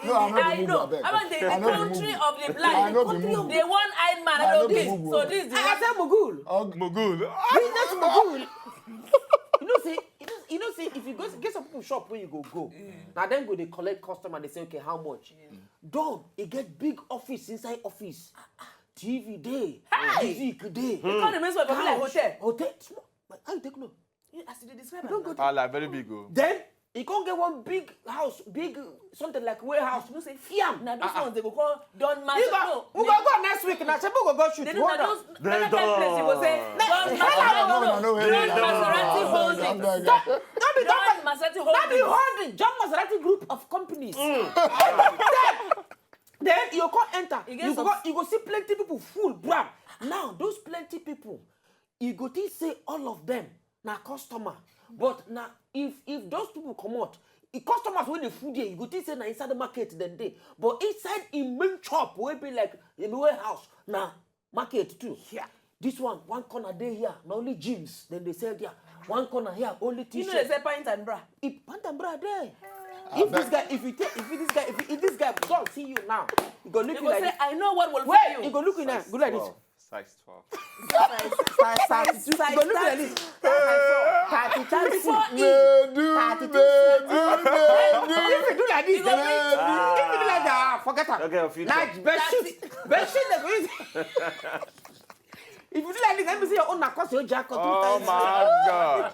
[SPEAKER 3] of the blind.
[SPEAKER 5] I know the Mugu.
[SPEAKER 3] The one-eyed man.
[SPEAKER 5] I know the
[SPEAKER 3] this.
[SPEAKER 5] Mugu.
[SPEAKER 3] So this is the
[SPEAKER 1] I say mogul.
[SPEAKER 4] Mogul.
[SPEAKER 1] Business mogul. You know, say if you go get some people shop where you go. Now then go they collect customer. They say okay, how much? Done. It get big office inside office. TV day. Music day.
[SPEAKER 3] You can't remember what people like hotel.
[SPEAKER 1] Hotel. Small. How you take no?
[SPEAKER 3] As you describe
[SPEAKER 1] Don't go
[SPEAKER 3] it.
[SPEAKER 1] to.
[SPEAKER 4] Like very big.
[SPEAKER 1] Then you can't get one big house, something like warehouse. You know, say fiam.
[SPEAKER 3] Now those ones they go call Don
[SPEAKER 1] We
[SPEAKER 3] Master.
[SPEAKER 1] go go next week. Now Chepo go shoot.
[SPEAKER 3] They do not those
[SPEAKER 2] They
[SPEAKER 3] place you go say Don Maserati Holdings. Don Maserati
[SPEAKER 1] That be
[SPEAKER 3] Holdings.
[SPEAKER 1] holding John Maserati group of companies. Then you can't enter. You go see plenty people full, bram. Now those plenty people, you go think say all of them na customer. But now if those people come out, the customers when the food here, you go think say na inside the market then day. But inside in main shop will be like in the warehouse na market too. Yeah. This one corner day here, not only gyms. Then they say there, one corner here, only t-shirt.
[SPEAKER 3] You know they say pint and bra.
[SPEAKER 1] Pant and bra there. If this guy don't see you now, he go look
[SPEAKER 3] You
[SPEAKER 1] you like
[SPEAKER 3] say,
[SPEAKER 1] this.
[SPEAKER 3] I know what will fit
[SPEAKER 1] Wait,
[SPEAKER 3] you.
[SPEAKER 1] he go look you now. Go like this.
[SPEAKER 2] Size 12.
[SPEAKER 1] He go look you like this. 32. If you do like this, if you do like that, forget her.
[SPEAKER 2] Okay, future.
[SPEAKER 1] Like bedsheet, they go use. If you do like this, let me see your own cost your jacket.
[SPEAKER 4] Oh my God.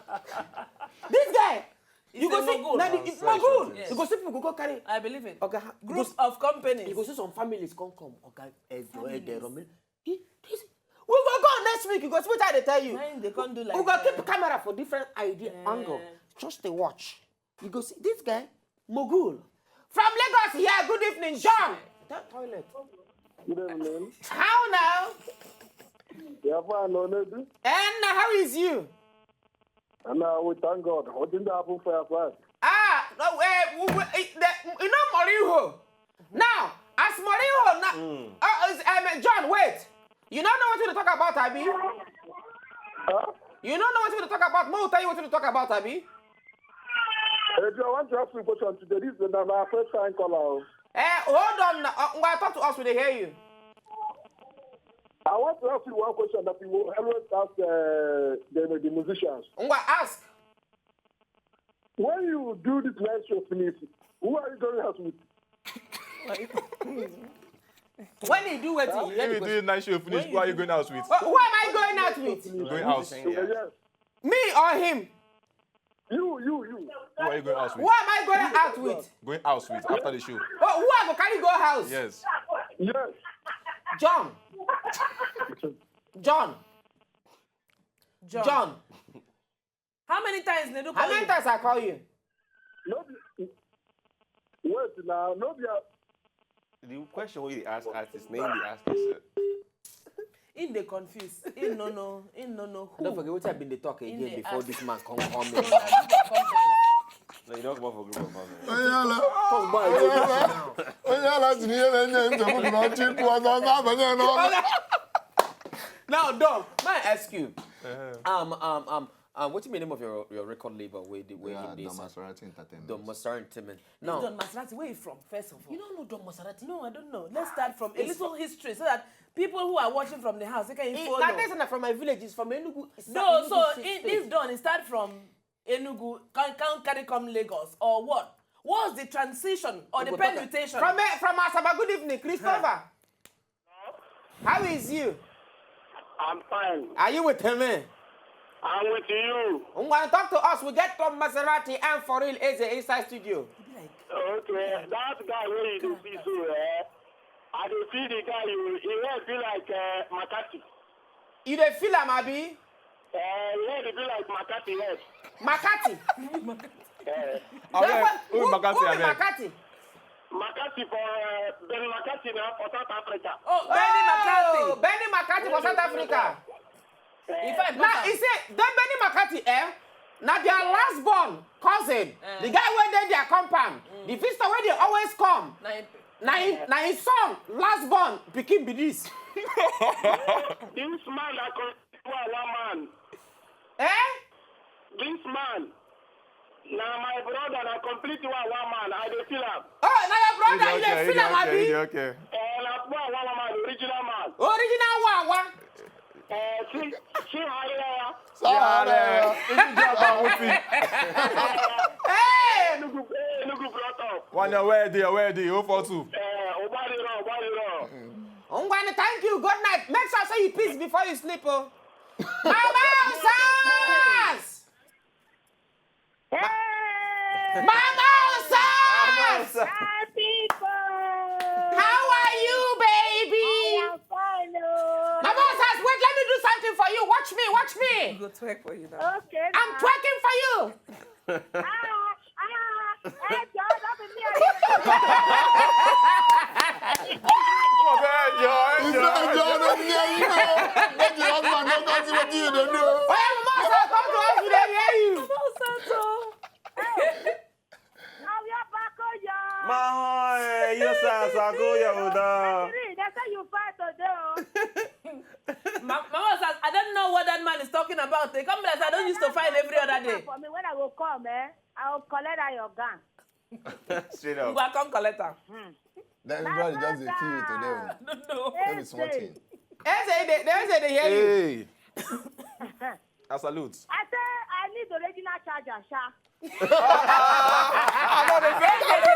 [SPEAKER 1] This guy,
[SPEAKER 3] It's
[SPEAKER 1] You
[SPEAKER 3] a
[SPEAKER 1] go see,
[SPEAKER 3] mogul.
[SPEAKER 1] now it's mogul.
[SPEAKER 3] Yes.
[SPEAKER 1] You go see people go carry.
[SPEAKER 3] I believe it.
[SPEAKER 1] Okay,
[SPEAKER 3] Groups of companies.
[SPEAKER 1] You go see some families come. Okay, we go next week. You go see what I tell you.
[SPEAKER 3] Mine, they can't do like
[SPEAKER 1] We go keep camera for different idea angle. Just the watch. You go see this guy, mogul. From Lagos here, good evening, John. That toilet.
[SPEAKER 6] Good evening.
[SPEAKER 1] How now?
[SPEAKER 6] Yeah, fine, no, Nedu.
[SPEAKER 1] And how is you?
[SPEAKER 6] And we thank God. What didn't happen for your class?
[SPEAKER 1] No, you know Moriho. Now, as Moriho, now, John, wait. You don't know what to talk about, Abi?
[SPEAKER 6] Huh?
[SPEAKER 1] You don't know what to talk about. Mo, tell you what to talk about, Abi.
[SPEAKER 6] If you want to ask me a question today, this is my first time caller.
[SPEAKER 1] Hold on. When talk to us, we hear you.
[SPEAKER 6] I want to ask you one question that we will always ask the musicians.
[SPEAKER 1] Ask.
[SPEAKER 6] When you do this live show finish, who are you going out with?
[SPEAKER 1] When you do what you
[SPEAKER 4] If you do a nice show finish, who are you going out with?
[SPEAKER 1] Who am I going out with?
[SPEAKER 4] Going out.
[SPEAKER 6] Yes.
[SPEAKER 1] Me or him?
[SPEAKER 6] You.
[SPEAKER 4] Who are you going out
[SPEAKER 1] Who
[SPEAKER 4] with?
[SPEAKER 1] am I going out with?
[SPEAKER 4] Going out with after the show.
[SPEAKER 1] Oh, who I go carry go house?
[SPEAKER 4] Yes.
[SPEAKER 6] Yes.
[SPEAKER 1] John.
[SPEAKER 3] John.
[SPEAKER 1] John.
[SPEAKER 3] How many times Nedu
[SPEAKER 1] How
[SPEAKER 3] call
[SPEAKER 1] many
[SPEAKER 3] you?
[SPEAKER 1] times I call you?
[SPEAKER 6] Wait now, nobody.
[SPEAKER 2] The question where they ask artists, name they ask yourself.
[SPEAKER 3] In the confused. In no know who.
[SPEAKER 1] Don't forget what I've been talking
[SPEAKER 3] In
[SPEAKER 1] again
[SPEAKER 3] the
[SPEAKER 1] before
[SPEAKER 3] ask.
[SPEAKER 1] this man come
[SPEAKER 3] No,
[SPEAKER 1] in.
[SPEAKER 3] na group of companies.
[SPEAKER 2] No, you don't come out for group of family.
[SPEAKER 1] Now, dog, may I ask you? What's the name of your record label? Where
[SPEAKER 5] The
[SPEAKER 1] you
[SPEAKER 5] MASSERATE Entertainment.
[SPEAKER 1] Don Maserati.
[SPEAKER 3] No.
[SPEAKER 1] Now,
[SPEAKER 3] Don Maserati, where are you from, first of all?
[SPEAKER 1] you don't know Don Maserati?
[SPEAKER 3] No, I don't know. Let's start from a little history so that people who are watching from the house, they can follow.
[SPEAKER 1] That is not from my village. It's from Enugu.
[SPEAKER 3] No, so
[SPEAKER 1] Enugu
[SPEAKER 3] in
[SPEAKER 1] State.
[SPEAKER 3] this Don, it start from Enugu, can carry come Lagos, or what? What's the transition or the permutation?
[SPEAKER 1] From Asaba. Good evening, Christopher. How is you?
[SPEAKER 6] I'm fine.
[SPEAKER 1] Are you with him?
[SPEAKER 6] I'm with you.
[SPEAKER 1] I'm going to talk to us. We get Tom Maserati and for real EZE inside studio.
[SPEAKER 6] Okay, that guy where you do see so, I do see the guy, he will feel like McCarthy.
[SPEAKER 1] You dey feel am, Abi?
[SPEAKER 6] He will feel like McCarthy head.
[SPEAKER 1] Makati.
[SPEAKER 4] Who is Makati
[SPEAKER 1] Who be
[SPEAKER 4] again?
[SPEAKER 1] Makati?
[SPEAKER 6] McCarthy for Ben McCarthy now for South Africa.
[SPEAKER 3] Oh, Benny McCarthy.
[SPEAKER 1] Benny Makati for South Africa.
[SPEAKER 3] In fact,
[SPEAKER 1] Now, he say, that Benny Makati, now their last born cousin, the guy where they their compound, the visitor where they always come. Now his son, last born, pikin be this.
[SPEAKER 6] This man that one man. This man. Now my brother that completely one man. I dey feel him.
[SPEAKER 1] Oh, now your brother, you dey feel am, Abi?
[SPEAKER 4] Okay.
[SPEAKER 6] Like one man, original man.
[SPEAKER 1] Original Wawa.
[SPEAKER 6] See how
[SPEAKER 1] Hey!
[SPEAKER 6] Enugu brought up.
[SPEAKER 4] One year, where the 042.
[SPEAKER 6] Obadiro.
[SPEAKER 1] I'm going to thank you. Good night. Make sure say you peace before you sleep, oh. Mama Osas! Mama Osas!
[SPEAKER 7] Hi, people.
[SPEAKER 1] How are you, baby?
[SPEAKER 7] I'm fine. Oh.
[SPEAKER 1] Mama Osas, wait, let me do something for you. Watch me.
[SPEAKER 3] Go twerk for you now.
[SPEAKER 7] Okay.
[SPEAKER 1] I'm twerking for you.
[SPEAKER 7] Hey, John, up in here.
[SPEAKER 1] Oh, yeah, Mama Osas, come to us. We dey hear you.
[SPEAKER 7] Now you're back on your.
[SPEAKER 2] Mahoy, yes, Sago,
[SPEAKER 7] That's how you fight today.
[SPEAKER 3] Mama says, I don't know what that man is talking about. They come like I don't used to find every other day.
[SPEAKER 7] For me, when I will come, I will collect out your gun.
[SPEAKER 2] Straight
[SPEAKER 3] You
[SPEAKER 2] up.
[SPEAKER 3] go come collect her.
[SPEAKER 5] Then everybody just a feel it today.
[SPEAKER 3] I don't know.
[SPEAKER 5] Maybe small thing.
[SPEAKER 1] They hear you.
[SPEAKER 4] Hey. I salute.
[SPEAKER 7] I say I need the original charger, Sha.
[SPEAKER 3] They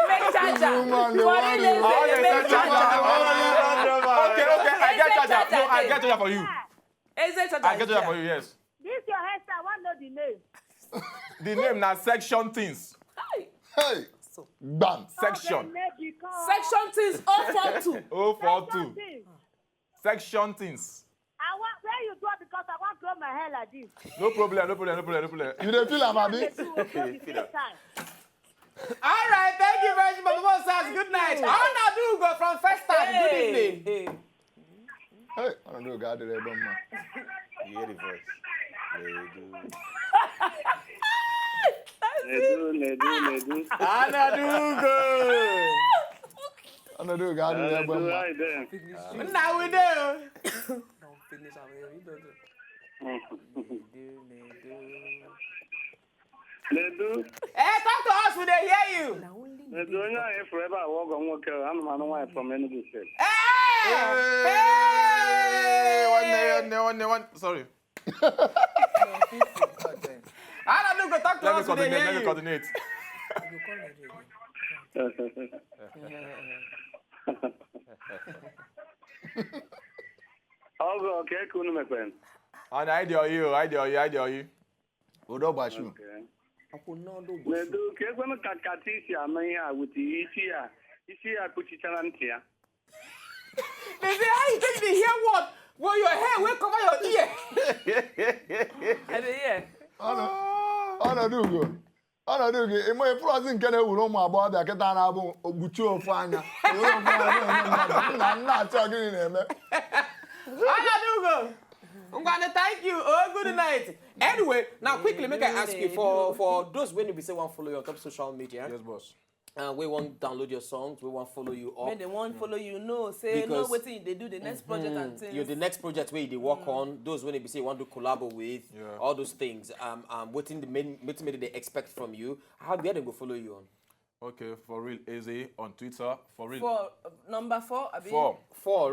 [SPEAKER 3] make charger. For real, they make charger.
[SPEAKER 4] Okay. I get charger. No, I get charger for you.
[SPEAKER 3] EZE charger.
[SPEAKER 4] I get charger for you, yes.
[SPEAKER 7] This your hairstyle, I want to know the name.
[SPEAKER 4] The name na Section Things.
[SPEAKER 5] Hey, bam.
[SPEAKER 4] Section.
[SPEAKER 3] Section things 042.
[SPEAKER 4] 042. Section Things.
[SPEAKER 7] I want where you go because I want to grow my hair like this.
[SPEAKER 4] No problem.
[SPEAKER 5] You don't feel am, abi?
[SPEAKER 1] All right, thank you very much, Mama Sars. Good night. How now do go from first time? Good evening.
[SPEAKER 5] Hey, I don't know, God, they don't man.
[SPEAKER 2] You hear the voice. Nedu.
[SPEAKER 1] Anadugo.
[SPEAKER 5] I don't know, God, they don't man.
[SPEAKER 1] Now we do.
[SPEAKER 3] Don't finish our hair.
[SPEAKER 6] Nedu.
[SPEAKER 1] Hey, talk to us. We dey hear you.
[SPEAKER 6] Nedu, onye anyị forever walk on nwoke I'm nwaanyị from Enugu State.
[SPEAKER 1] Hey!
[SPEAKER 4] One. Sorry.
[SPEAKER 1] Anadugo, talk to us. We dey hear
[SPEAKER 4] Let me
[SPEAKER 1] you.
[SPEAKER 4] coordinate.
[SPEAKER 6] Ọgọ ka eke unu mekwen.
[SPEAKER 4] And I do you.
[SPEAKER 5] Odo Bashu.
[SPEAKER 6] Nedu, ka ekwenụ ka kata isi ama ihe a wute isi ya kpuchichara ntị ya.
[SPEAKER 1] They say, how you take the hear what? Well, your hair will cover your ear.
[SPEAKER 3] And yeah.
[SPEAKER 5] Anadugo. Imo ifrozi nke na-ewuru ụmụ agbọghọbịa kịta na-abụ ogbuchi ofu anya. Na achọ gịnị na-eme.
[SPEAKER 1] Anadugo. Thank you. Oh, good night. Anyway, now quickly, make I ask you for those when you be say want follow you on top social media.
[SPEAKER 4] Yes, boss.
[SPEAKER 1] We want download your songs. We want follow you up.
[SPEAKER 3] When they want follow you, no. Say,
[SPEAKER 1] Because-
[SPEAKER 3] no, waiting, they do the next project and things.
[SPEAKER 1] You're the next project where they work on. Those when they be say want to collabo with.
[SPEAKER 4] Yeah.
[SPEAKER 1] All those things. Waiting the main they expect from you. How where they go follow you on?
[SPEAKER 4] Okay, for real, EZE on Twitter. For real.
[SPEAKER 3] For number 4, Abi?
[SPEAKER 1] For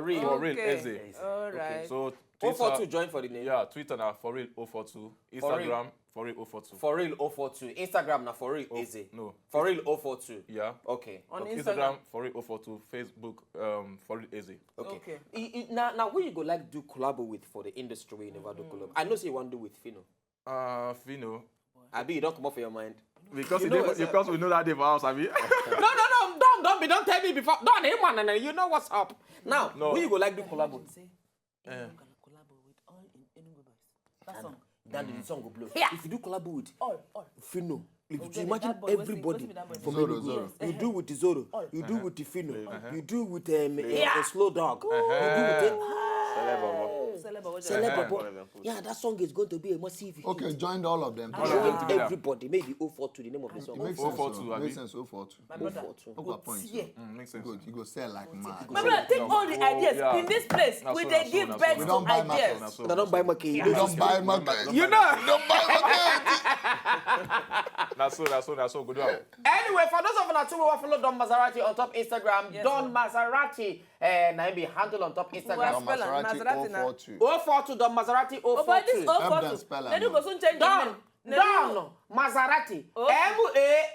[SPEAKER 1] real.
[SPEAKER 4] For real,
[SPEAKER 3] Okay.
[SPEAKER 4] EZE.
[SPEAKER 3] All right.
[SPEAKER 4] So Twitter.
[SPEAKER 1] 042 join for the name.
[SPEAKER 4] Yeah, Twitter now for real 042. Instagram for real 042.
[SPEAKER 1] For real 042. Instagram now for real easy.
[SPEAKER 4] No.
[SPEAKER 1] For real 042.
[SPEAKER 4] Yeah.
[SPEAKER 1] Okay.
[SPEAKER 3] On
[SPEAKER 4] Instagram
[SPEAKER 3] Instagram.
[SPEAKER 4] for real 042. Facebook for real EZE.
[SPEAKER 1] Okay. Now who you go like do collabo with for the industry where you never do collab? I know say you want to do with Fino.
[SPEAKER 4] Fino.
[SPEAKER 1] Abi you don't come up for your mind.
[SPEAKER 4] Because
[SPEAKER 1] You know what's
[SPEAKER 4] because we know that they for house, Abi.
[SPEAKER 1] Don't tell me before. Don't him man, you know what's up. Now,
[SPEAKER 4] No.
[SPEAKER 1] who you go like do collabo?
[SPEAKER 3] Say, you can collabo with all in Enugu boys. That song.
[SPEAKER 1] Then the song go blow.
[SPEAKER 3] Yeah.
[SPEAKER 1] If you do collabo with
[SPEAKER 3] All.
[SPEAKER 1] Fino, if you
[SPEAKER 3] Okay,
[SPEAKER 1] imagine
[SPEAKER 3] that boy,
[SPEAKER 1] everybody
[SPEAKER 3] what's with that boy?
[SPEAKER 1] from
[SPEAKER 5] Zoro,
[SPEAKER 1] Enugu,
[SPEAKER 5] Zoro.
[SPEAKER 1] you do with the Zoro, you do with the Fino, you do with a Slow Dog, you do with Celeb Bobo. Yeah, that song is going to be a massive hit.
[SPEAKER 5] Okay, joined all of them.
[SPEAKER 1] Join
[SPEAKER 4] together.
[SPEAKER 1] everybody, maybe 042 the name of the song.
[SPEAKER 5] It makes sense.
[SPEAKER 4] 042,
[SPEAKER 5] oh.
[SPEAKER 4] Abi.
[SPEAKER 5] Makes sense. 042.
[SPEAKER 3] My brother.
[SPEAKER 1] 042.
[SPEAKER 5] Over point.
[SPEAKER 3] Yeah.
[SPEAKER 4] Makes sense.
[SPEAKER 5] You go sell like mad.
[SPEAKER 3] My brother, take all the ideas
[SPEAKER 4] yeah.
[SPEAKER 3] in this place.
[SPEAKER 4] Na
[SPEAKER 3] We
[SPEAKER 4] so,
[SPEAKER 3] they
[SPEAKER 4] na so,
[SPEAKER 3] give
[SPEAKER 4] na so,
[SPEAKER 3] birth
[SPEAKER 4] na
[SPEAKER 5] We
[SPEAKER 3] to
[SPEAKER 5] don't buy
[SPEAKER 3] ideas.
[SPEAKER 5] market.
[SPEAKER 1] They don't buy market.
[SPEAKER 5] We don't buy market.
[SPEAKER 1] You know.
[SPEAKER 5] Don't buy market.
[SPEAKER 4] That's so good one.
[SPEAKER 1] Anyway, for those of you who want to follow Don Maserati on top Instagram,
[SPEAKER 3] Yes,
[SPEAKER 1] Don Maserati, now be handle on top Instagram.
[SPEAKER 3] Well,
[SPEAKER 5] Don Maserati
[SPEAKER 3] Maserati now.
[SPEAKER 5] 042.
[SPEAKER 1] 042 Don Maserati
[SPEAKER 3] Oh, but this
[SPEAKER 1] 042.
[SPEAKER 5] Help them
[SPEAKER 3] 042.
[SPEAKER 5] spell am.
[SPEAKER 3] Nedu go soon change the
[SPEAKER 1] Don
[SPEAKER 3] name. Nedu-
[SPEAKER 1] Don Maserati.
[SPEAKER 3] Okay.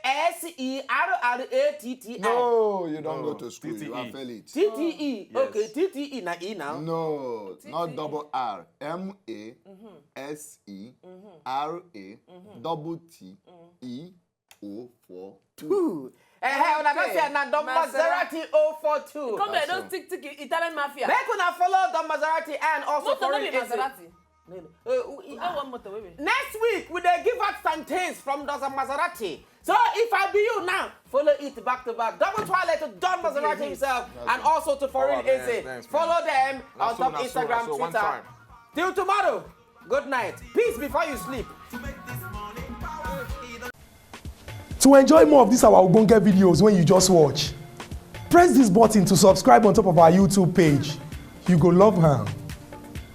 [SPEAKER 1] MASSERATTI.
[SPEAKER 5] No, you don't
[SPEAKER 4] No,
[SPEAKER 5] go to school. You
[SPEAKER 4] TTE.
[SPEAKER 5] are fail it.
[SPEAKER 1] TTE. Okay, TTE na E now.
[SPEAKER 5] No, not double R. MASSERA double TEO42.
[SPEAKER 1] Ooh. Una don't say na Don Maserati 042.
[SPEAKER 3] Come here, don't tick Italian mafia.
[SPEAKER 1] Make una follow Don Maserati and also
[SPEAKER 3] Motor
[SPEAKER 1] for
[SPEAKER 3] no be
[SPEAKER 1] real
[SPEAKER 3] Maserati. You get one motor, wait.
[SPEAKER 1] Next week, we dey give out some things from Don Maserati. So if I be you now, follow it back to back. Double twilight to Don Maserati himself and also to For Real
[SPEAKER 4] man.
[SPEAKER 1] EZE.
[SPEAKER 4] Thanks, man.
[SPEAKER 1] Follow them on
[SPEAKER 4] so,
[SPEAKER 1] top
[SPEAKER 4] na so,
[SPEAKER 1] Instagram,
[SPEAKER 4] na so, one
[SPEAKER 1] Twitter.
[SPEAKER 4] time.
[SPEAKER 1] Till tomorrow. Good night. Peace before you sleep.
[SPEAKER 8] To enjoy more of these our ogbonge videos when you just watch, press this button to subscribe on top of our YouTube page. You go love am.